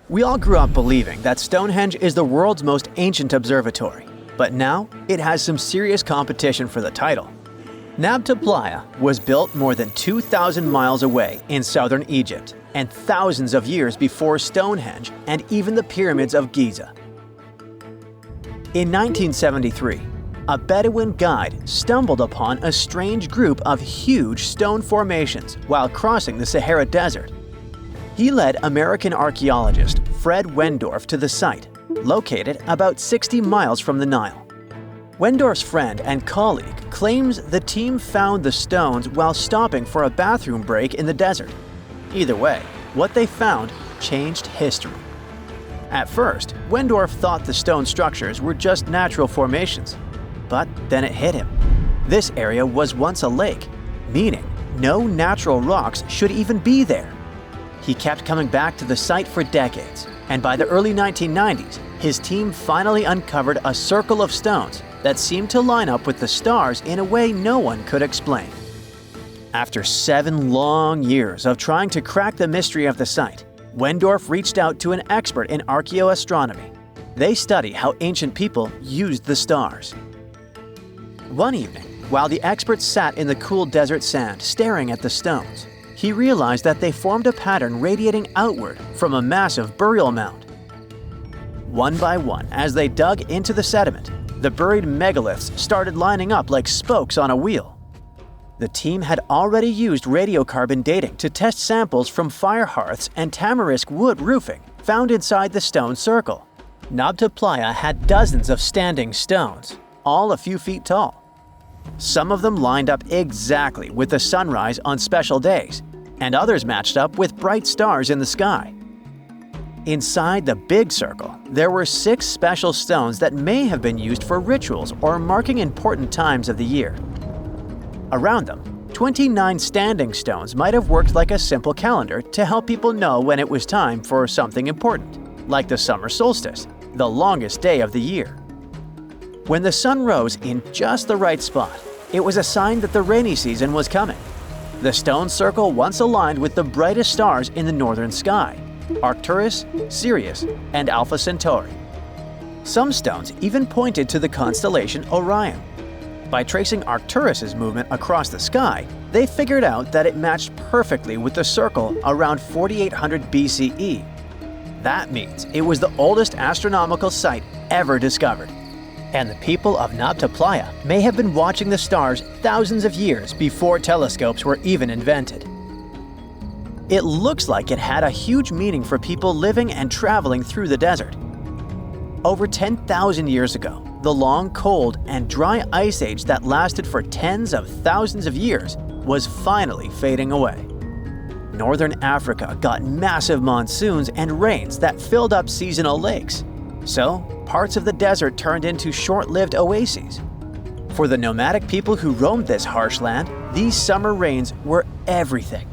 We all grew up believing that Stonehenge is the world's most ancient observatory, but now it has some serious competition for the title. Nabta Playa was built more than 2,000 miles away in southern Egypt and thousands of years before Stonehenge and even the pyramids of Giza. In 1973, a Bedouin guide stumbled upon a strange group of huge stone formations while crossing the Sahara Desert. He led American archaeologist Fred Wendorf to the site, located about 60 miles from the Nile. Wendorf's friend and colleague claims the team found the stones while stopping for a bathroom break in the desert. Either way, what they found changed history. At first, Wendorf thought the stone structures were just natural formations. But then it hit him. This area was once a lake, meaning no natural rocks should even be there. He kept coming back to the site for decades, and by the early 1990s, his team finally uncovered a circle of stones that seemed to line up with the stars in a way no one could explain. After 7 long years of trying to crack the mystery of the site, Wendorf reached out to an expert in archaeoastronomy. They study how ancient people used the stars. One evening, while the expert sat in the cool desert sand staring at the stones, he realized that they formed a pattern radiating outward from a massive burial mound. One by one, as they dug into the sediment, the buried megaliths started lining up like spokes on a wheel. The team had already used radiocarbon dating to test samples from fire hearths and tamarisk wood roofing found inside the stone circle. Nabta Playa had dozens of standing stones, all a few feet tall. Some of them lined up exactly with the sunrise on special days, and others matched up with bright stars in the sky. Inside the big circle, there were 6 special stones that may have been used for rituals or marking important times of the year. Around them, 29 standing stones might have worked like a simple calendar to help people know when it was time for something important, like the summer solstice, the longest day of the year. When the sun rose in just the right spot, it was a sign that the rainy season was coming. The stone circle once aligned with the brightest stars in the northern sky: Arcturus, Sirius, and Alpha Centauri. Some stones even pointed to the constellation Orion. By tracing Arcturus's movement across the sky, they figured out that it matched perfectly with the circle around 4800 BCE. That means it was the oldest astronomical site ever discovered. And the people of Nabta Playa may have been watching the stars thousands of years before telescopes were even invented. It looks like it had a huge meaning for people living and traveling through the desert. Over 10,000 years ago, the long, cold, and dry ice age that lasted for tens of thousands of years was finally fading away. Northern Africa got massive monsoons and rains that filled up seasonal lakes. So, parts of the desert turned into short-lived oases. For the nomadic people who roamed this harsh land, these summer rains were everything.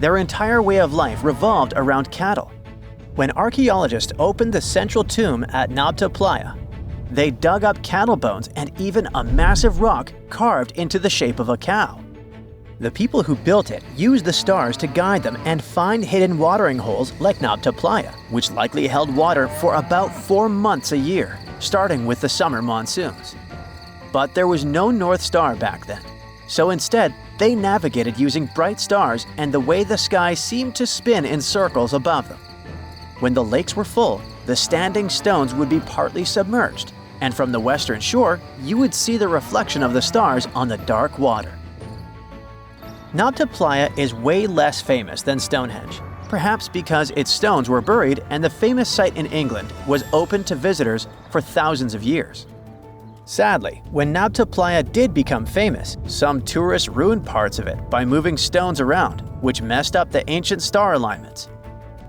Their entire way of life revolved around cattle. When archaeologists opened the central tomb at Nabta Playa, they dug up cattle bones and even a massive rock carved into the shape of a cow. The people who built it used the stars to guide them and find hidden watering holes like Nabta Playa, which likely held water for about 4 months a year, starting with the summer monsoons. But there was no North Star back then, so instead they navigated using bright stars and the way the sky seemed to spin in circles above them. When the lakes were full, the standing stones would be partly submerged, and from the western shore, you would see the reflection of the stars on the dark water. Nabta Playa is way less famous than Stonehenge, perhaps because its stones were buried and the famous site in England was open to visitors for thousands of years. Sadly, when Nabta Playa did become famous, some tourists ruined parts of it by moving stones around, which messed up the ancient star alignments.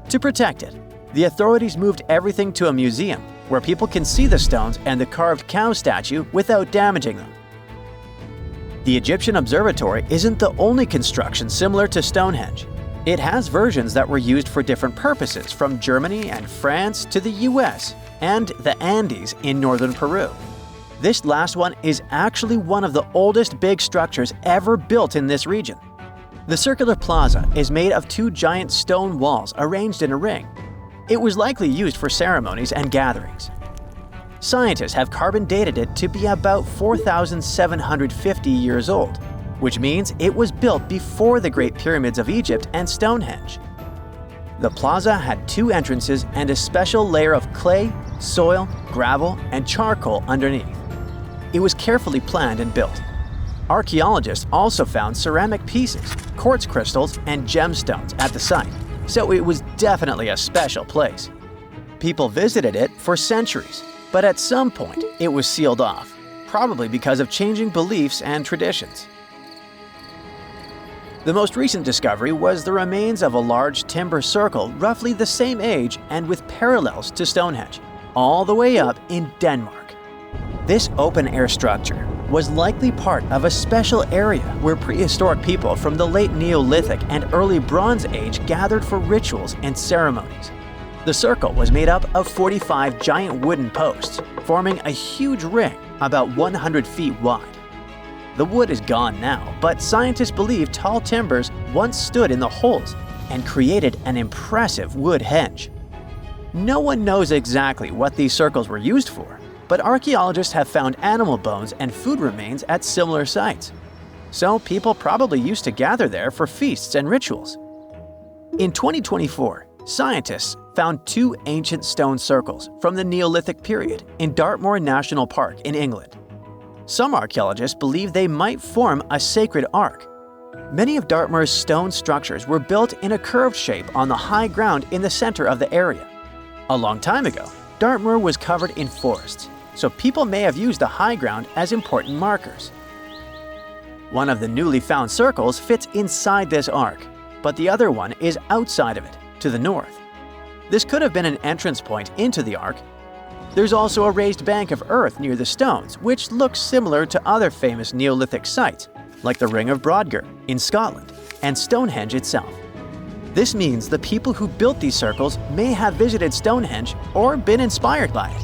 To protect it, the authorities moved everything to a museum where people can see the stones and the carved cow statue without damaging them. The Egyptian observatory isn't the only construction similar to Stonehenge. It has versions that were used for different purposes, from Germany and France to the US and the Andes in northern Peru. This last one is actually one of the oldest big structures ever built in this region. The circular plaza is made of 2 giant stone walls arranged in a ring. It was likely used for ceremonies and gatherings. Scientists have carbon dated it to be about 4,750 years old, which means it was built before the Great Pyramids of Egypt and Stonehenge. The plaza had 2 entrances and a special layer of clay, soil, gravel, and charcoal underneath. It was carefully planned and built. Archaeologists also found ceramic pieces, quartz crystals, and gemstones at the site, so it was definitely a special place. People visited it for centuries, but at some point it was sealed off, probably because of changing beliefs and traditions. The most recent discovery was the remains of a large timber circle roughly the same age and with parallels to Stonehenge, all the way up in Denmark. This open-air structure was likely part of a special area where prehistoric people from the late Neolithic and early Bronze Age gathered for rituals and ceremonies. The circle was made up of 45 giant wooden posts, forming a huge ring about 100 feet wide. The wood is gone now, but scientists believe tall timbers once stood in the holes and created an impressive wood henge. No one knows exactly what these circles were used for, but archaeologists have found animal bones and food remains at similar sites. So people probably used to gather there for feasts and rituals. In 2024, scientists found 2 ancient stone circles from the Neolithic period in Dartmoor National Park in England. Some archaeologists believe they might form a sacred ark. Many of Dartmoor's stone structures were built in a curved shape on the high ground in the center of the area. A long time ago, Dartmoor was covered in forests, so people may have used the high ground as important markers. One of the newly found circles fits inside this ark, but the other one is outside of it, to the north. This could have been an entrance point into the ark. There's also a raised bank of earth near the stones, which looks similar to other famous Neolithic sites, like the Ring of Brodgar in Scotland and Stonehenge itself. This means the people who built these circles may have visited Stonehenge or been inspired by it.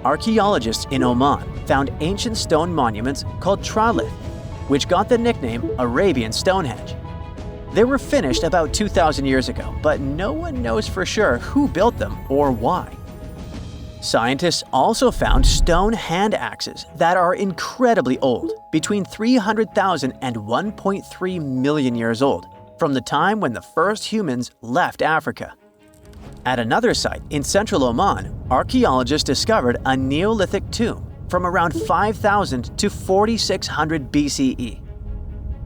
Archaeologists in Oman found ancient stone monuments called tralith, which got the nickname Arabian Stonehenge. They were finished about 2,000 years ago, but no one knows for sure who built them or why. Scientists also found stone hand axes that are incredibly old, between 300,000 and 1.3 million years old, from the time when the first humans left Africa. At another site in central Oman, archaeologists discovered a Neolithic tomb from around 5,000 to 4,600 BCE.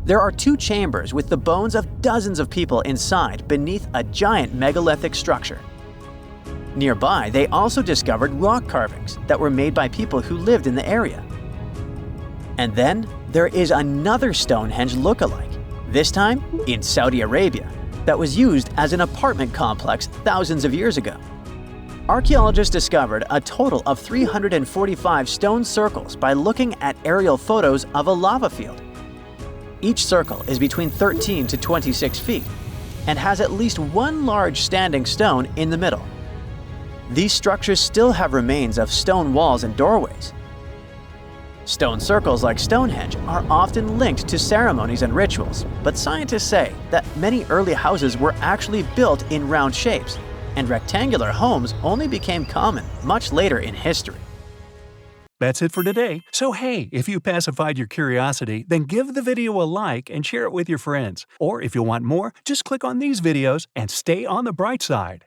There are 2 chambers with the bones of dozens of people inside beneath a giant megalithic structure. Nearby, they also discovered rock carvings that were made by people who lived in the area. And then there is another Stonehenge look-alike, this time in Saudi Arabia, that was used as an apartment complex thousands of years ago. Archaeologists discovered a total of 345 stone circles by looking at aerial photos of a lava field. Each circle is between 13 to 26 feet and has at least one large standing stone in the middle. These structures still have remains of stone walls and doorways. Stone circles like Stonehenge are often linked to ceremonies and rituals, but scientists say that many early houses were actually built in round shapes, and rectangular homes only became common much later in history. That's it for today. So hey, if you pacified your curiosity, then give the video a like and share it with your friends. Or if you want more, just click on these videos and stay on the bright side.